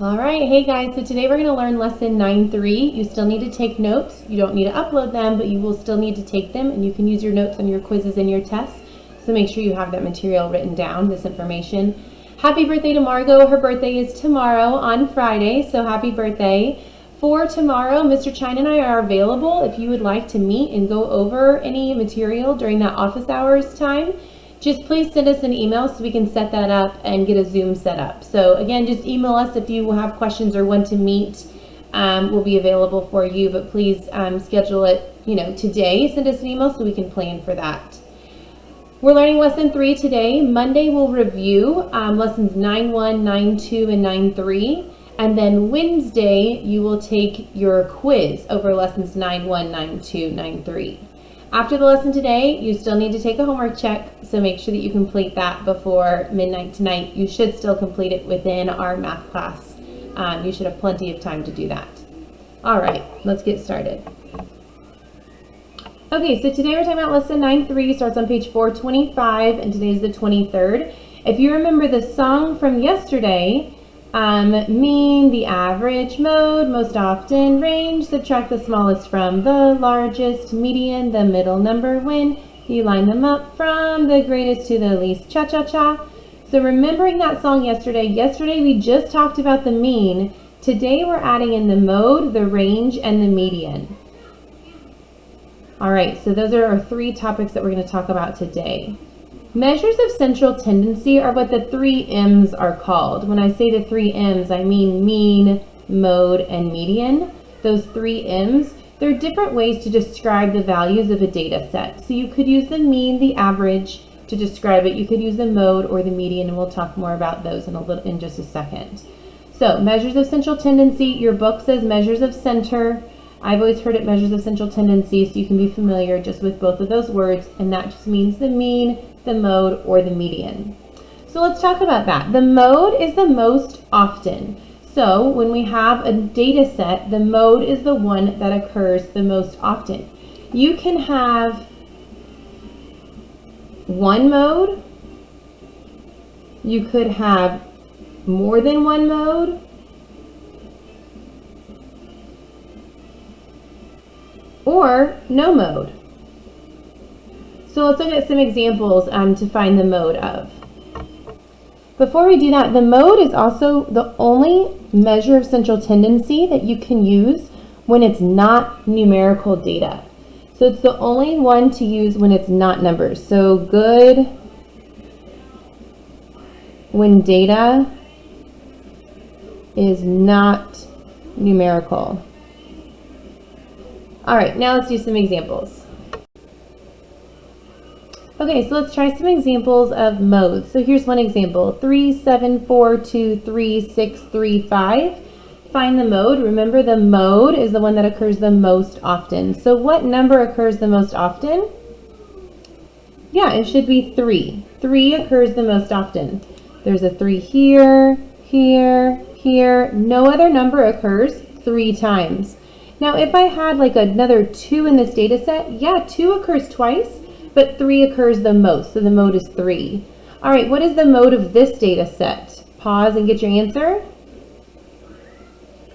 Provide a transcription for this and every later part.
All right, hey guys, so today we're going to learn lesson 9.3. You still need to take notes. You don't need to upload them, but you will still need to take them, and you can use your notes on your quizzes and your tests. So make sure you have that material written down, this information. Happy birthday to Margot. Her birthday is tomorrow on Friday, so happy birthday. For tomorrow, Mr. Chine and I are available if you would like to meet and go over any material during that office hours time. Just please send us an email so we can set that up and get a Zoom set up. So again, just email us if you have questions or want to meet. We'll be available for you, but please schedule it, today. Send us an email so we can plan for that. We're learning lesson 3 today. Monday we'll review lessons 9.1, 9.2, and 9.3. And then Wednesday you will take your quiz over lessons 9.1, 9.2, 9.3. After the lesson today, you still need to take a homework check, so make sure that you complete that before midnight tonight. You should still complete it within our math class. You should have plenty of time to do that. All right, let's get started. Okay, so today we're talking about lesson 9.3, starts on page 425, and today is the 23rd. If you remember the song from yesterday, mean, the average, mode, most often, range, subtract the smallest from the largest, median, the middle number, when you line them up from the greatest to the least, cha-cha-cha. So remembering that song yesterday we just talked about the mean. Today we're adding in the mode, the range, and the median. All right, so those are our 3 topics that we're going to talk about today. Measures of central tendency are what the 3 M's are called. When I say the 3 M's, I mean mean, mode, and median. Those 3 M's, they're different ways to describe the values of a data set. So you could use the mean, the average to describe it. You could use the mode or the median, and we'll talk more about those in just a second. So measures of central tendency, your book says measures of center. I've always heard it measures of central tendency, so you can be familiar just with both of those words, and that just means the mean, the mode, or the median. So let's talk about that. The mode is the most often. So when we have a data set, the mode is the one that occurs the most often. You can have one mode. You could have more than one mode. Or no mode. So let's look at some examples to find the mode of. Before we do that, the mode is also the only measure of central tendency that you can use when it's not numerical data. So it's the only one to use when it's not numbers. So good when data is not numerical. All right, now let's do some examples. Okay, so let's try some examples of modes. So here's one example, 3, 7, 4, 2, 3, 6, 3, 5. Find the mode. Remember, the mode is the one that occurs the most often. So what number occurs the most often? Yeah, it should be 3. 3 occurs the most often. There's a 3 here, here, here. No other number occurs 3 times. Now, if I had like another 2 in this data set, yeah, 2 occurs twice, but 3 occurs the most, so the mode is 3. All right, what is the mode of this data set? Pause and get your answer.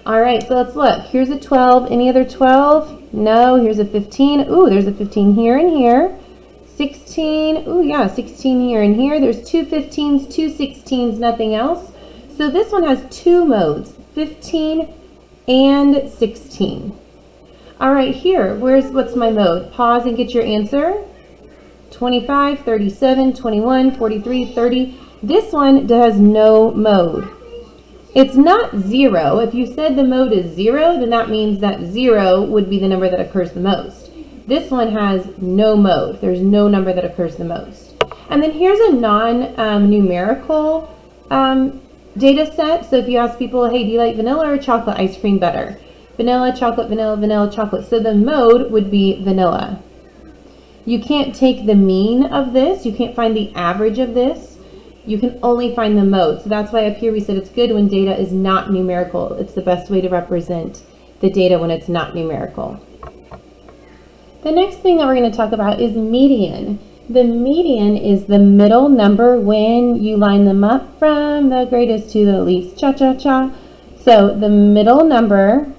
All right, so let's look. Here's a 12. Any other 12? No, here's a 15. Ooh, there's a 15 here and here. 16. Ooh, yeah, 16 here and here. There's 2 15s, 2 16s, nothing else. So this one has 2 modes, 15 and 16. All right, here, what's my mode? Pause and get your answer. 25, 37, 21, 43, 30. This one has no mode. It's not 0. If you said the mode is 0, then that means that 0 would be the number that occurs the most. This one has no mode. There's no number that occurs the most. And then here's a non-numerical data set. So if you ask people, hey, do you like vanilla or chocolate ice cream better? Vanilla, chocolate, vanilla, vanilla, chocolate. So the mode would be vanilla. You can't take the mean of this. You can't find the average of this. You can only find the mode. So that's why up here we said it's good when data is not numerical. It's the best way to represent the data when it's not numerical. The next thing that we're going to talk about is median. The median is the middle number when you line them up from the greatest to the least. Cha-cha-cha. So the middle number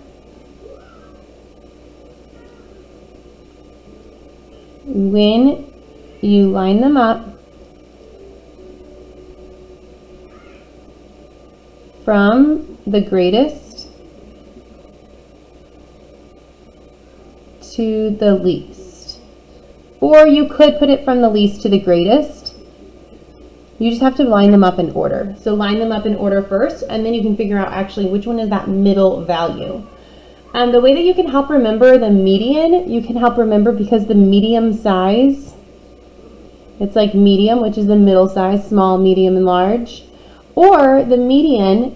when you line them up from the greatest to the least. Or you could put it from the least to the greatest. You just have to line them up in order. So line them up in order first, and then you can figure out actually which one is that middle value. The way that you can help remember the median, you can help remember because the medium size, it's like medium, which is the middle size, small, medium, and large. Or the median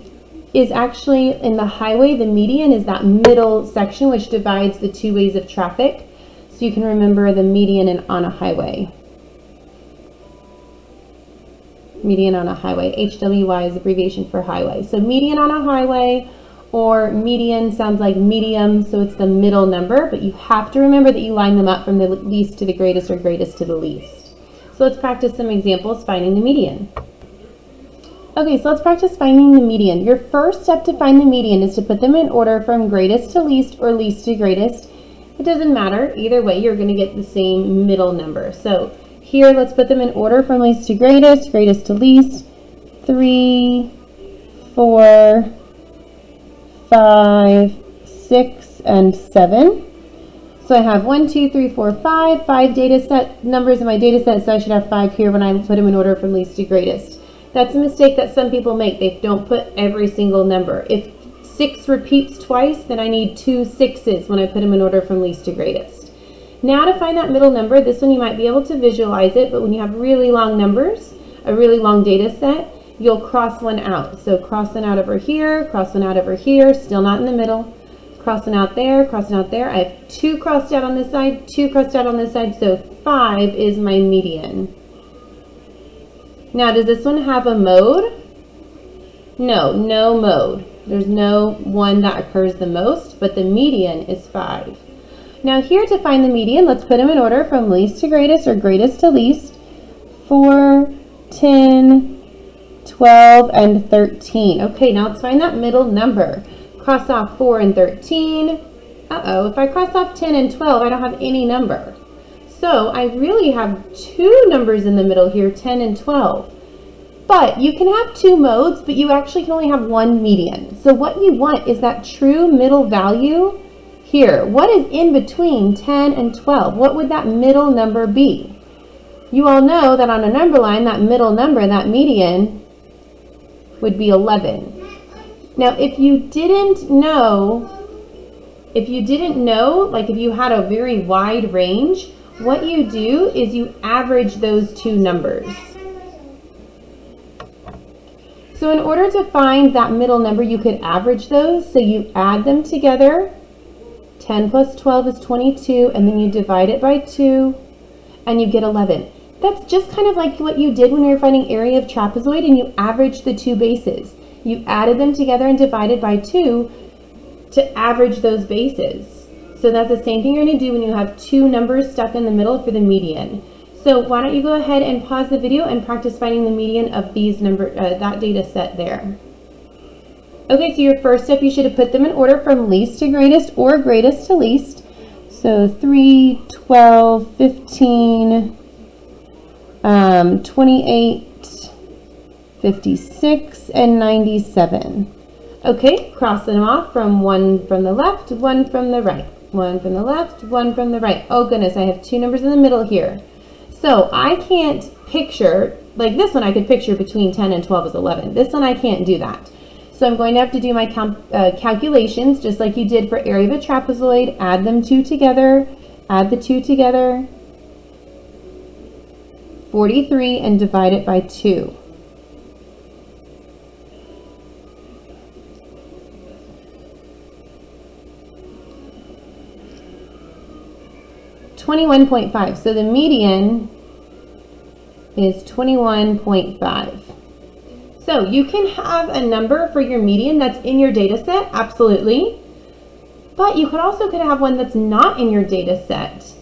is actually in the highway. The median is that middle section which divides the two ways of traffic. So you can remember the median on a highway. Median on a highway. HWY is abbreviation for highway. So median on a highway, or median sounds like medium, so it's the middle number, but you have to remember that you line them up from the least to the greatest or greatest to the least. So let's practice some examples finding the median. Okay, so let's practice finding the median. Your first step to find the median is to put them in order from greatest to least or least to greatest. It doesn't matter. Either way, you're going to get the same middle number. So here, let's put them in order from least to greatest, greatest to least. 3, 4, 5, 6, and 7. So I have 1, 2, 3, 4, 5 data set numbers in my data set, so I should have 5 here when I put them in order from least to greatest. That's a mistake that some people make. They don't put every single number. If 6 repeats twice, then I need 2 6s when I put them in order from least to greatest. Now to find that middle number, this one you might be able to visualize it, but when you have really long numbers, a really long data set, you'll cross one out. So cross one out over here, cross one out over here, still not in the middle. Crossing out there, crossing out there. I have 2 crossed out on this side, 2 crossed out on this side, so 5 is my median. Now, does this one have a mode? No, no mode. There's no one that occurs the most, but the median is 5. Now here to find the median, let's put them in order from least to greatest or greatest to least. 4, 10, 12, and 13. Okay, now let's find that middle number. Cross off 4 and 13. Uh-oh, if I cross off 10 and 12, I don't have any number. So I really have 2 numbers in the middle here, 10 and 12. But you can have 2 modes, but you actually can only have 1 median. So what you want is that true middle value here. What is in between 10 and 12? What would that middle number be? You all know that on a number line, that middle number, that median, would be 11. Now, if you didn't know, like if you had a very wide range, what you do is you average those 2 numbers. So in order to find that middle number, you could average those. So you add them together. 10 plus 12 is 22, and then you divide it by 2, and you get 11. That's just kind of like what you did when you were finding area of trapezoid, and you averaged the 2 bases. You added them together and divided by 2 to average those bases. So that's the same thing you're going to do when you have 2 numbers stuck in the middle for the median. So why don't you go ahead and pause the video and practice finding the median of these that data set there. Okay, so your first step, you should have put them in order from least to greatest or greatest to least. So 3, 12, 15, 28, 56, and 97. Okay, crossing them off from one from the left, one from the right. One from the left, one from the right. Oh goodness, I have 2 numbers in the middle here. So I can't picture, like this one I could picture between 10 and 12 is 11. This one I can't do that. So I'm going to have to do my calculations just like you did for area of a trapezoid. Add them 2 together, add the 2 together, 43, and divide it by 2. $21.5. So the median is 21.5. So you can have a number for your median that's in your data set, absolutely. But you could have one that's not in your data set.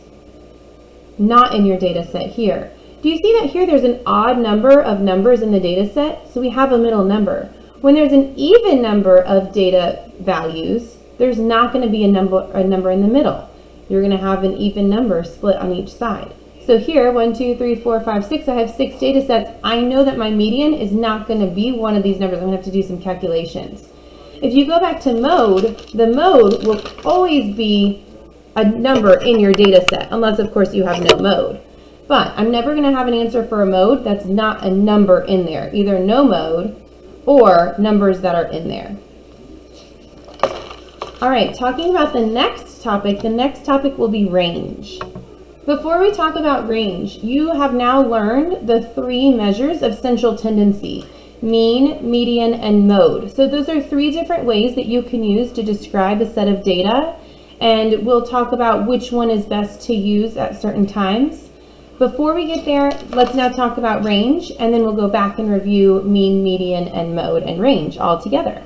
Not in your data set here. Do you see that here there's an odd number of numbers in the data set? So we have a middle number. When there's an even number of data values, there's not going to be a number in the middle. You're going to have an even number split on each side. So here, 1, 2, 3, 4, 5, 6, I have 6 data sets. I know that my median is not going to be one of these numbers. I'm going to have to do some calculations. If you go back to mode, the mode will always be a number in your data set, unless of course you have no mode. But I'm never going to have an answer for a mode that's not a number in there, either no mode or numbers that are in there. All right, talking about the next topic will be range. Before we talk about range, you have now learned the 3 measures of central tendency: mean, median, and mode. So those are 3 different ways that you can use to describe a set of data, and we'll talk about which one is best to use at certain times. Before we get there, let's now talk about range, and then we'll go back and review mean, median, and mode and range all together.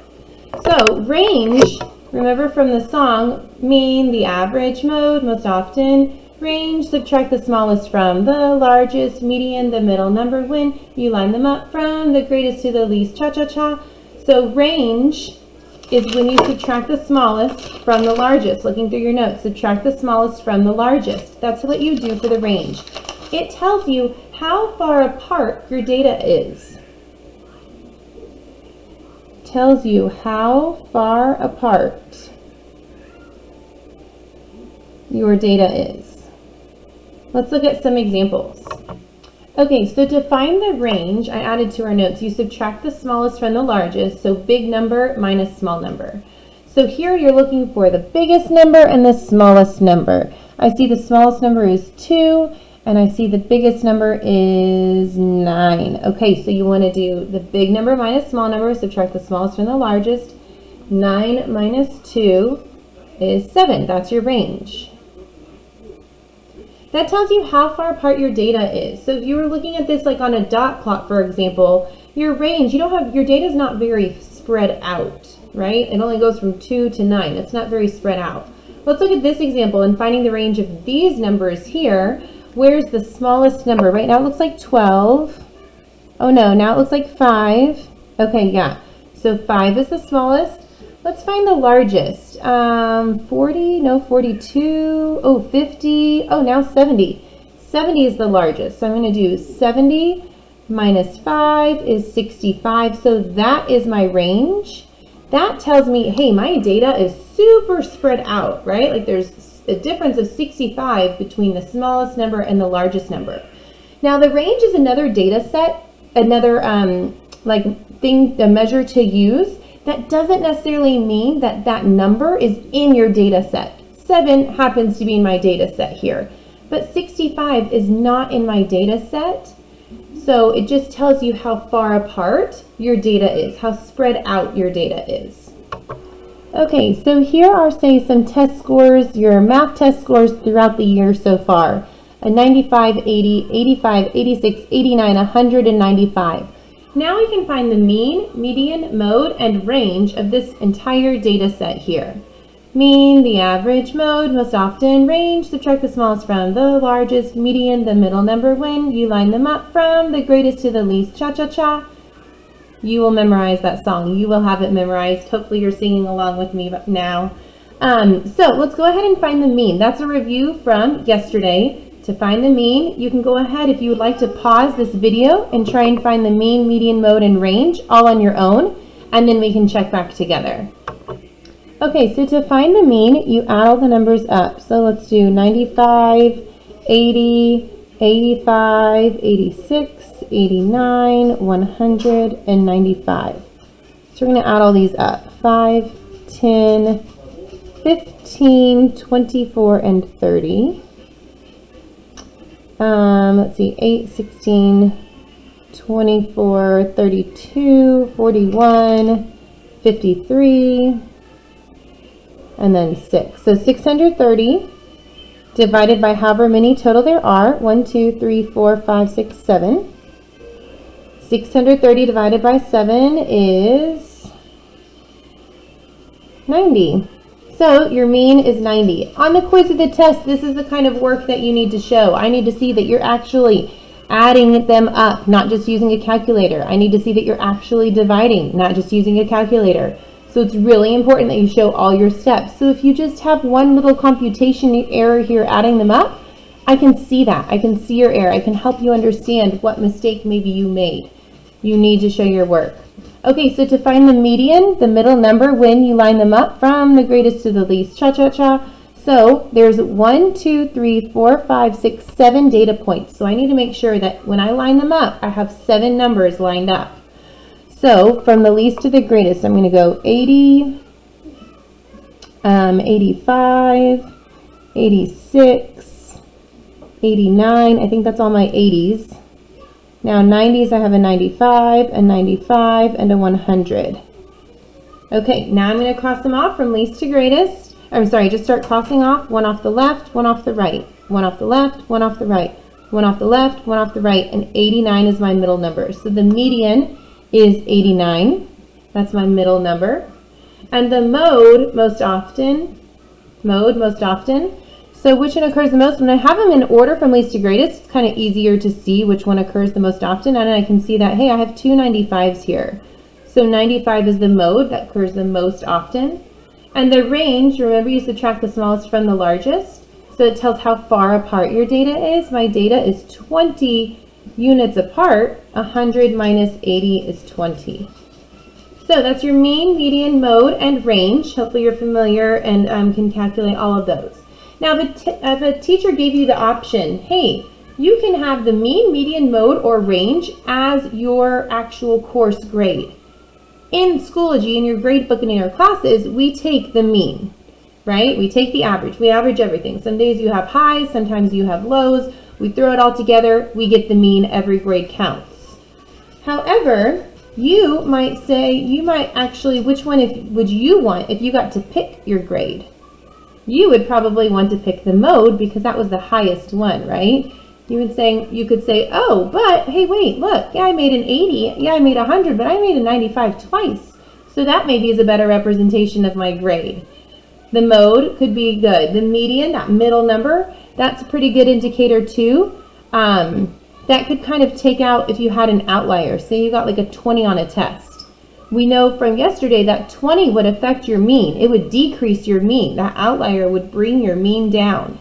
So range, remember from the song, mean, the average, mode, most often. Range, subtract the smallest from the largest, median, the middle number when you line them up from the greatest to the least, cha-cha-cha. So range is when you subtract the smallest from the largest. Looking through your notes, subtract the smallest from the largest. That's what you do for the range. It tells you how far apart your data is. Tells you how far apart your data is. Let's look at some examples. Okay, so to find the range, I added to our notes, you subtract the smallest from the largest, so big number minus small number. So here you're looking for the biggest number and the smallest number. I see the smallest number is 2, and I see the biggest number is 9. Okay, so you want to do the big number minus small number, subtract the smallest from the largest. 9 minus 2 is 7. That's your range. That tells you how far apart your data is. So if you were looking at this like on a dot plot, for example, your range, your data is not very spread out, right? It only goes from 2 to 9. It's not very spread out. Let's look at this example and finding the range of these numbers here. Where's the smallest number? Right now it looks like 12. Oh no, now it looks like 5. Okay, yeah. So 5 is the smallest. Let's find the largest. 40, no, 42, oh, 50, oh, now 70. 70 is the largest. So I'm going to do 70 minus 5 is 65. So that is my range. That tells me, hey, my data is super spread out, right? Like there's a difference of 65 between the smallest number and the largest number. Now the range is another data set, another a measure to use. That doesn't necessarily mean that that number is in your data set. 7 happens to be in my data set here, but 65 is not in my data set. So it just tells you how far apart your data is, how spread out your data is. Okay, so here are, say, some test scores, your math test scores throughout the year so far. A 95, 80, 85, 86, 89, 195. Now we can find the mean, median, mode, and range of this entire data set here. Mean, the average, mode, most often, range, subtract the smallest from the largest, median, the middle number when you line them up from the greatest to the least, cha-cha-cha. You will memorize that song. You will have it memorized. Hopefully you're singing along with me now. So let's go ahead and find the mean. That's a review from yesterday. To find the mean, you can go ahead if you would like to pause this video and try and find the mean, median, mode, and range all on your own, and then we can check back together. Okay, so to find the mean, you add all the numbers up. So let's do 95, 80, 85, 86, 89, 195. So we're going to add all these up. 5, 10, 15, 24, and 30. Let's see, 8, 16, 24, 32, 41, 53, and then 6. So 630 divided by however many total there are. 1, 2, 3, 4, 5, 6, 7. 630 divided by 7 is 90. So your mean is 90. On the quiz of the test, this is the kind of work that you need to show. I need to see that you're actually Adding them up, not just using a calculator. I need to see that you're actually dividing, not just using a calculator. So it's really important that you show all your steps. So if you just have one little computation error here, adding them up, I can see that. I can see your error. I can help you understand what mistake maybe you made. You need to show your work. Okay, so to find the median, the middle number, when you line them up from the greatest to the least, cha-cha-cha. So there's 1, 2, 3, 4, 5, 6, 7 data points. So I need to make sure that when I line them up, I have 7 numbers lined up. So from the least to the greatest, I'm going to go 80, 85, 86, 89. I think that's all my 80s. Now 90s, I have a 95, a 95, and a 100. Okay, now I'm going to cross them off from least to greatest. I'm sorry, just start crossing off, one off the left, one off the right, one off the left, one off the right, one off the left, one off the right, and 89 is my middle number. So the median is 89. That's my middle number. And the mode, most often. So which one occurs the most? When I have them in order from least to greatest, it's kind of easier to see which one occurs the most often. And I can see that, hey, I have 2 95s here. So 95 is the mode that occurs the most often. And the range, remember you subtract the smallest from the largest. So it tells how far apart your data is. My data is 20 units apart. 100 minus 80 is 20. So that's your mean, median, mode, and range. Hopefully you're familiar and can calculate all of those. Now, if a teacher gave you the option, hey, you can have the mean, median, mode, or range as your actual course grade. In Schoology, in your grade book and in your classes, we take the mean, right? We take the average. We average everything. Some days you have highs, sometimes you have lows. We throw it all together. We get the mean. Every grade counts. However, you might say, which one would you want if you got to pick your grade? You would probably want to pick the mode because that was the highest one, right? You could say, oh, but hey, wait, look, yeah, I made an 80, yeah, I made 100, but I made a 95 twice. So that maybe is a better representation of my grade. The mode could be good. The median, that middle number, that's a pretty good indicator too. That could kind of take out if you had an outlier. Say you got like a 20 on a test. We know from yesterday that 20 would affect your mean. It would decrease your mean. That outlier would bring your mean down.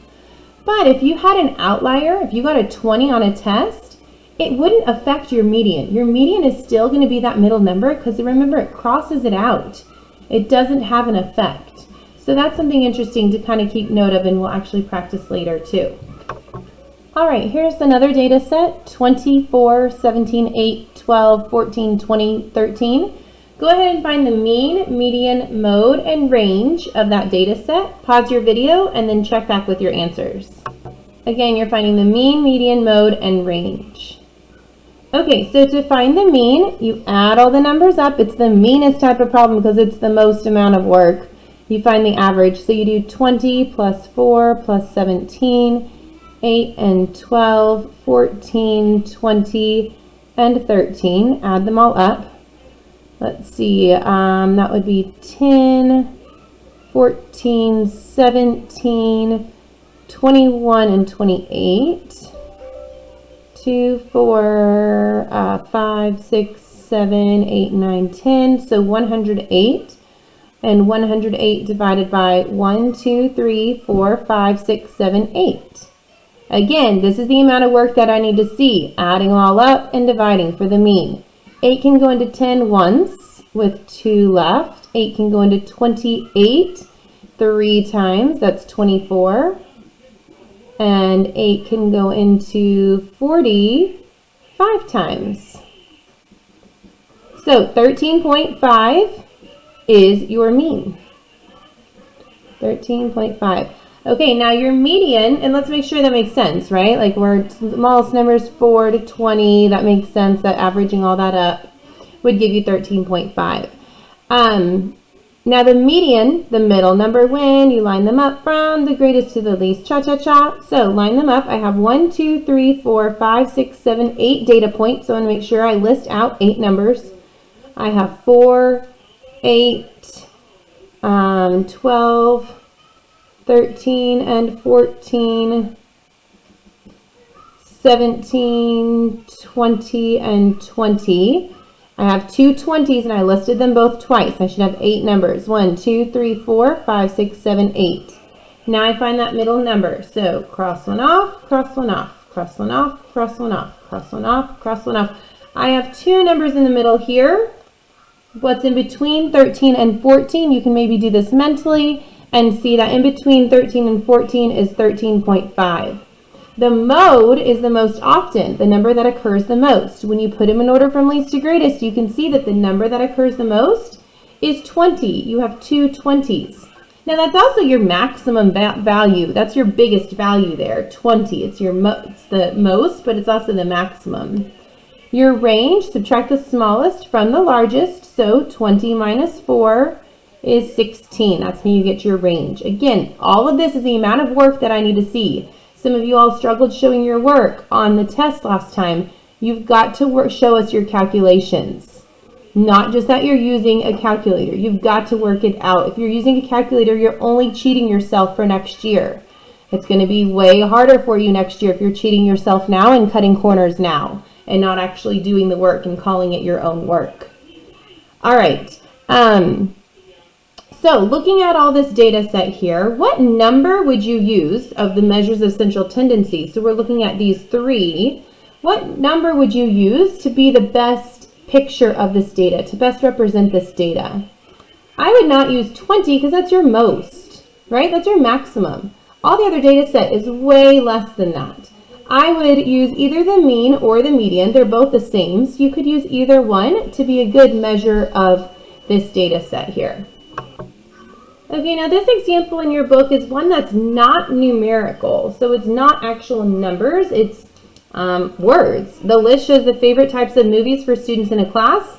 But if you had an outlier, if you got a 20 on a test, it wouldn't affect your median. Your median is still going to be that middle number because remember, it crosses it out. It doesn't have an effect. So that's something interesting to kind of keep note of, and we'll actually practice later too. All right, here's another data set, 24, 17, 8, 12, 14, 20, 13. Go ahead and find the mean, median, mode, and range of that data set. Pause your video and then check back with your answers. Again, you're finding the mean, median, mode, and range. Okay, so to find the mean, you add all the numbers up. It's the meanest type of problem because it's the most amount of work. You find the average. So you do 20 plus 4 plus 17, 8 and 12, 14, 20, and 13. Add them all up. Let's see, that would be 10, 14, 17, 21, and 28. 2, 4, 5, 6, 7, 8, 9, 10. So 108. And 108 divided by 1, 2, 3, 4, 5, 6, 7, 8. Again, this is the amount of work that I need to see, adding all up and dividing for the mean. 8 can go into 10 once with 2 left. 8 can go into 28 3 times, that's 24. And 8 can go into 40 5 times. So 13.5 is your mean. 13.5. Okay, now your median, and let's make sure that makes sense, right? Like where smallest number is 4 to 20, that makes sense, that averaging all that up would give you 13.5. Now the median, the middle number, when you line them up from the greatest to the least, cha-cha-cha. So line them up. I have 1, 2, 3, 4, 5, 6, 7, 8 data points. So I want to make sure I list out 8 numbers. I have 4, 8, 12, 13 and 14, 17, 20, and 20. I have two 20s and I listed them both twice. I should have 8 numbers. 1, 2, 3, 4, 5, 6, 7, 8. Now I find that middle number. So cross one off, cross one off, cross one off, cross one off, cross one off, cross one off. I have 2 numbers in the middle here. What's in between 13 and 14? You can maybe do this mentally and see that in between 13 and 14 is 13.5. The mode is the most often, the number that occurs the most. When you put them in order from least to greatest, you can see that the number that occurs the most is 20. You have 2 20s. Now that's also your maximum value. That's your biggest value there, 20. It's the most, but it's also the maximum. Your range, subtract the smallest from the largest, so 20 minus 4 is 16. That's how you get your range. Again, all of this is the amount of work that I need to see. Some of you all struggled showing your work on the test last time. You've got to show us your calculations. Not just that you're using a calculator. You've got to work it out. If you're using a calculator, you're only cheating yourself for next year. It's going to be way harder for you next year if you're cheating yourself now and cutting corners now and not actually doing the work and calling it your own work. All right. So looking at all this data set here, what number would you use of the measures of central tendency? So we're looking at these 3. What number would you use to be the best picture of this data, to best represent this data? I would not use 20 because that's your most, right? That's your maximum. All the other data set is way less than that. I would use either the mean or the median. They're both the same, so you could use either one to be a good measure of this data set here. Okay, now this example in your book is one that's not numerical, so it's not actual numbers, it's words. The list shows the favorite types of movies for students in a class.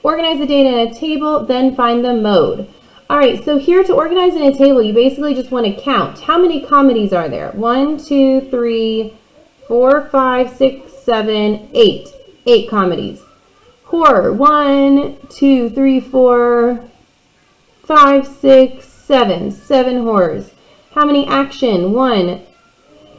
Organize the data in a table, then find the mode. All right, so here to organize in a table, you basically just want to count. How many comedies are there? 1, 2, 3, 4, 5, 6, 7, 8. 8 comedies. Horror. 1, 2, 3, 4, 5, 6, 7. 7 horrors. How many action? 1,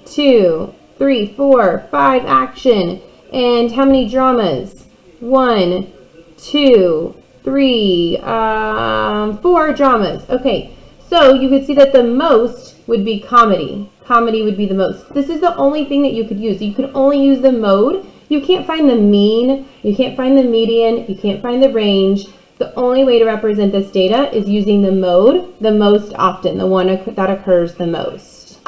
2, 3, 4, 5 action. And how many dramas? 1, 2, 3, 4 dramas. Okay, so you could see that the most would be comedy. Comedy would be the most. This is the only thing that you could use. You could only use the mode. You can't find the mean. You can't find the median. You can't find the range. The only way to represent this data is using the mode the most often, the one that occurs the most.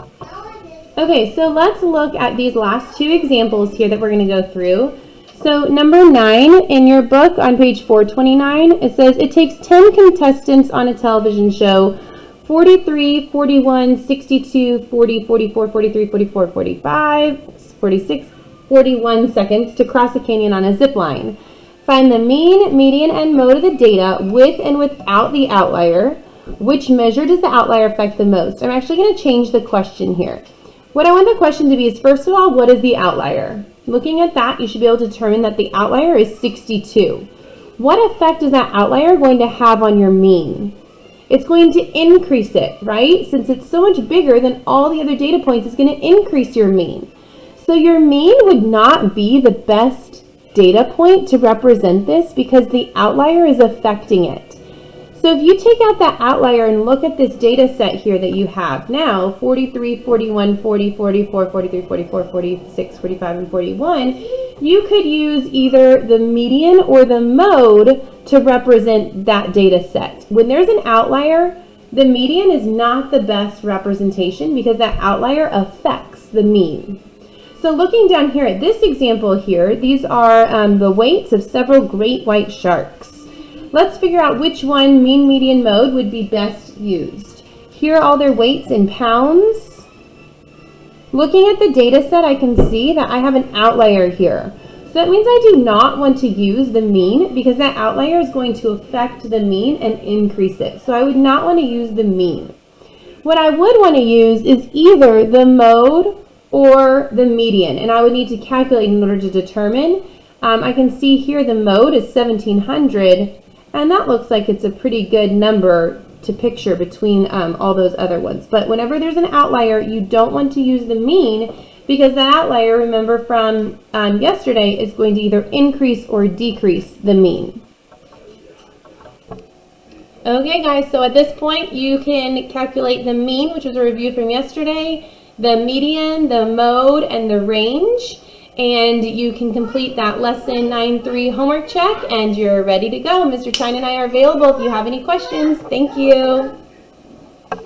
Okay, so let's look at these last 2 examples here that we're going to go through. So number 9 in your book on page 429, it says it takes 10 contestants on a television show 43, 41, 62, 40, 44, 43, 44, 45, 46, 41 seconds to cross a canyon on a zip line. Find the mean, median, and mode of the data with and without the outlier. Which measure does the outlier affect the most? I'm actually going to change the question here. What I want the question to be is, first of all, what is the outlier? Looking at that, you should be able to determine that the outlier is 62. What effect is that outlier going to have on your mean? It's going to increase it, right? Since it's so much bigger than all the other data points, it's going to increase your mean. So your mean would not be the best data point to represent this because the outlier is affecting it. So if you take out that outlier and look at this data set here that you have now, 43, 41, 40, 44, 43, 44, 46, 45, and 41, you could use either the median or the mode to represent that data set. When there's an outlier, the median is not the best representation because that outlier affects the mean. So looking down here at this example here, these are the weights of several great white sharks. Let's figure out which one, mean, median, mode, would be best used. Here are all their weights in pounds. Looking at the data set, I can see that I have an outlier here. So that means I do not want to use the mean because that outlier is going to affect the mean and increase it. So I would not want to use the mean. What I would want to use is either the mode or the median, and I would need to calculate in order to determine. I can see here the mode is 1700, and that looks like it's a pretty good number to picture between all those other ones. But whenever there's an outlier, you don't want to use the mean because that outlier, remember from yesterday, is going to either increase or decrease the mean. Okay guys, so at this point you can calculate the mean, which was a review from yesterday, the median, the mode, and the range, and you can complete that lesson 9.3 homework check and you're ready to go. Mr. Chine and I are available if you have any questions. Thank you.